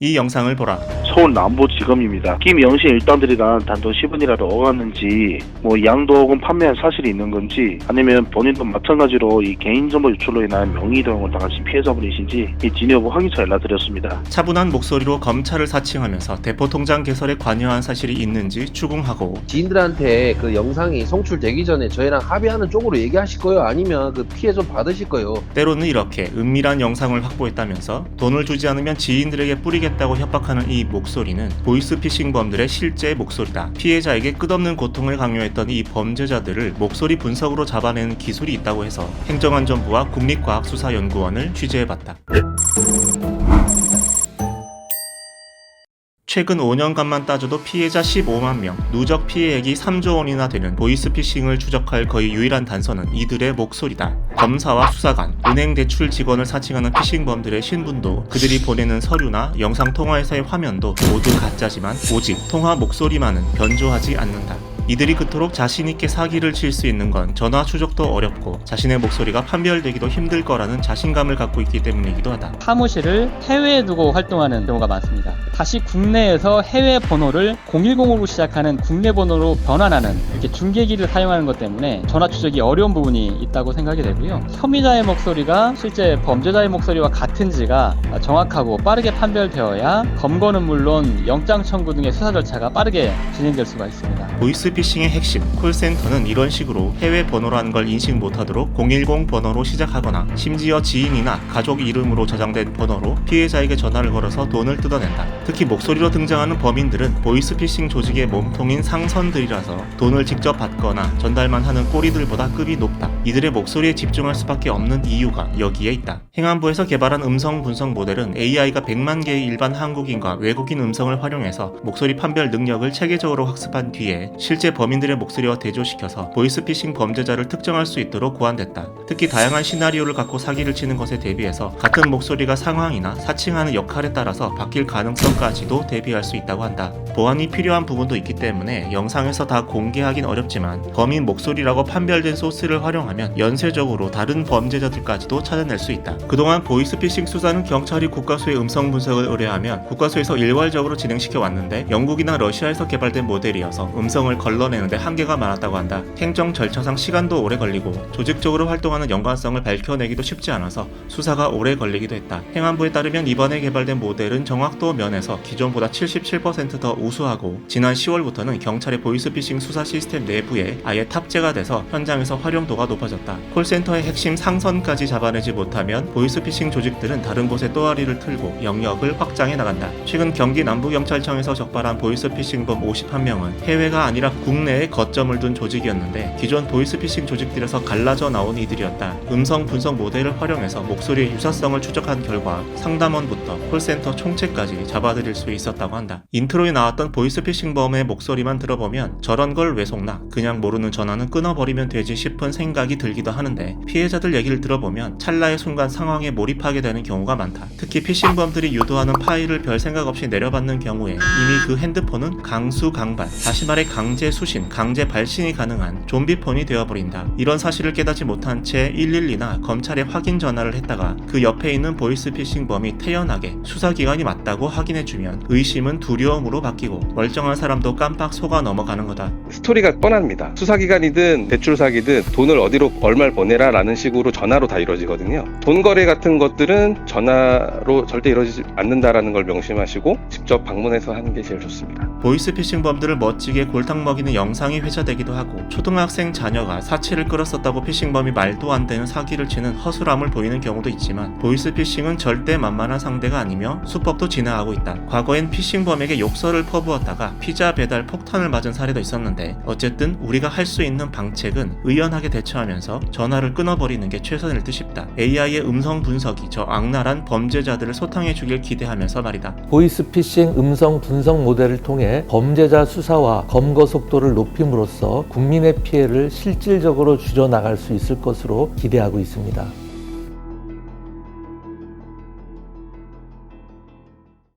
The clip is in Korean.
이 영상을 보라. 서울 남부지검입니다. 김영신 일당들이란 단돈 10원이라도 오갔는지 양도금 판매한 사실이 있는 건지 아니면 본인도 마찬가지로 이 개인정보 유출로 인한 명의이동을 당하신 피해자분이신지 이 진위 여부 확인차 연락드렸습니다. 차분한 목소리로 검찰을 사칭하면서 대포통장 개설에 관여한 사실이 있는지 추궁하고 지인들한테 그 영상이 송출되기 전에 저희랑 합의하는 쪽으로 얘기하실 거예요? 아니면 그 피해 좀 받으실 거예요? 때로는 이렇게 은밀한 영상을 확보했다면서 돈을 주지 않으면 지인들에게 뿌리겠다고 협박하는 이 목소리는 보이스피싱범들의 실제 목소리다. 피해자에게 끝없는 고통을 강요했던 이 범죄자들을 목소리 분석으로 잡아내는 기술이 있다고 해서 행정안전부와 국립과학수사연구원을 취재해봤다. 최근 5년간만 따져도 피해자 15만 명, 누적 피해액이 3조 원이나 되는 보이스피싱을 추적할 거의 유일한 단서는 이들의 목소리다. 검사와 수사관, 은행 대출 직원을 사칭하는 피싱범들의 신분도 그들이 보내는 서류나 영상통화에서의 화면도 모두 가짜지만 오직 통화 목소리만은 변조하지 않는다. 이들이 그토록 자신있게 사기를 칠 수 있는 건 전화 추적도 어렵고 자신의 목소리가 판별되기도 힘들 거라는 자신감을 갖고 있기 때문이기도 하다. 사무실을 해외에 두고 활동하는 경우가 많습니다. 다시 국내에서 해외 번호를 010으로 시작하는 국내 번호로 변환하는 이렇게 중계기를 사용하는 것 때문에 전화 추적이 어려운 부분이 있다고 생각이 되고요. 혐의자의 목소리가 실제 범죄자의 목소리와 같은지가 정확하고 빠르게 판별되어야 검거는 물론 영장 청구 등의 수사 절차가 빠르게 진행될 수가 있습니다. 보이스피싱의 핵심, 콜센터는 이런 식으로 해외 번호라는 걸 인식 못하도록 010 번호로 시작하거나 심지어 지인이나 가족 이름으로 저장된 번호로 피해자에게 전화를 걸어서 돈을 뜯어낸다. 특히 목소리로 등장하는 범인들은 보이스피싱 조직의 몸통인 상선들이라서 돈을 직접 받거나 전달만 하는 꼬리들보다 급이 높다. 이들의 목소리에 집중할 수밖에 없는 이유가 여기에 있다. 행안부에서 개발한 음성 분석 모델은 AI가 100만 개의 일반 한국인과 외국인 음성을 활용해서 목소리 판별 능력을 체계적으로 학습한 뒤에 실제 범인들의 목소리와 대조시켜서 보이스피싱 범죄자를 특정할 수 있도록 고안됐다. 특히 다양한 시나리오를 갖고 사기를 치는 것에 대비해서 같은 목소리가 상황이나 사칭하는 역할에 따라서 바뀔 가능성까지도 대비할 수 있다고 한다. 보안이 필요한 부분도 있기 때문에 영상에서 다 공개하긴 어렵지만 범인 목소리라고 판별된 소스를 활용하면 연쇄적으로 다른 범죄자들까지도 찾아낼 수 있다. 그동안 보이스피싱 수사는 경찰이 국가수의 음성 분석을 의뢰하면 국가수에서 일괄적으로 진행시켜 왔는데 영국이나 러시아에서 개발된 모델이어서 음성을 걸러내는데 한계가 많았다고 한다. 행정 절차상 시간도 오래 걸리고 조직적으로 활동하는 연관성을 밝혀내기도 쉽지 않아서 수사가 오래 걸리기도 했다. 행안부에 따르면 이번에 개발된 모델은 정확도 면에서 기존보다 77% 더 우수하고 지난 10월부터는 경찰의 보이스피싱 수사 시스템 내부에 아예 탑재가 돼서 현장에서 활용도가 높아졌다. 콜센터의 핵심 상선까지 잡아내지 못하면 보이스피싱 조직들은 다른 곳에 또아리를 틀고 영역을 확장해 나간다. 최근 경기 남부경찰청에서 적발한 보이스피싱범 51명은 해외가 아니라 국내에 거점을 둔 조직이었는데 기존 보이스피싱 조직들에서 갈라져 나온 이들이었다. 음성 분석 모델을 활용해서 목소리의 유사성을 추적한 결과 상담원부터 콜센터 총체까지 잡아들일 수 있었다고 한다. 인트로에 나왔던 보이스피싱범의 목소리만 들어보면 저런 걸 왜 속나? 그냥 모르는 전화는 끊어버리면 되지 싶은 생각이 들기도 하는데 피해자들 얘기를 들어보면 찰나의 순간 상황에 몰입하게 되는 경우가 많다. 특히 피싱범들이 유도하는 파일을 별 생각 없이 내려받는 경우에 이미 그 핸드폰은 강수강발, 다시 말해 강제 수신, 강제 발신이 가능한 좀비폰이 되어버린다. 이런 사실을 깨닫지 못한 채 112나 검찰에 확인 전화를 했다가 그 옆에 있는 보이스피싱범이 태연하게 수사기관이 맞다고 확인해주면 의심은 두려움으로 바뀌고 멀쩡한 사람도 깜빡 속아 넘어가는 거다. 스토리가 뻔합니다. 수사기관이든 대출 사기든 돈을 어디로 얼마를 보내라 라는 식으로 전화로 다 이루어지거든요. 돈 거래 같은 것들은 전화로 절대 이루어지지 않는다라는 걸 명심하시고 직접 방문해서 하는 게 제일 좋습니다. 보이스피싱범들을 멋지게 골탕 먹이는 영상이 회자되기도 하고 초등학생 자녀가 사치를 끌었었다고 피싱범이 말도 안 되는 사기를 치는 허술함을 보이는 경우도 있지만 보이스피싱은 절대 만만한 상대가 아니며 수법도 진화하고 있다. 과거엔 피싱범에게 욕설을 퍼부었다가 피자 배달 폭탄을 맞은 사례도 있었는데 어쨌든 우리가 할 수 있는 방책은 의연하게 대처하면서 전화를 끊어버리는 게 최선일 듯 싶다. AI의 음성 분석이 저 악랄한 범죄자들을 소탕해 주길 기대하면서 말이다. 보이스피싱 음성 분석 모델을 통해 범죄자 수사와 검거 속도를 높임으로써 국민의 피해를 실질적으로 줄여나갈 수 있을 것으로 기대하고 있습니다.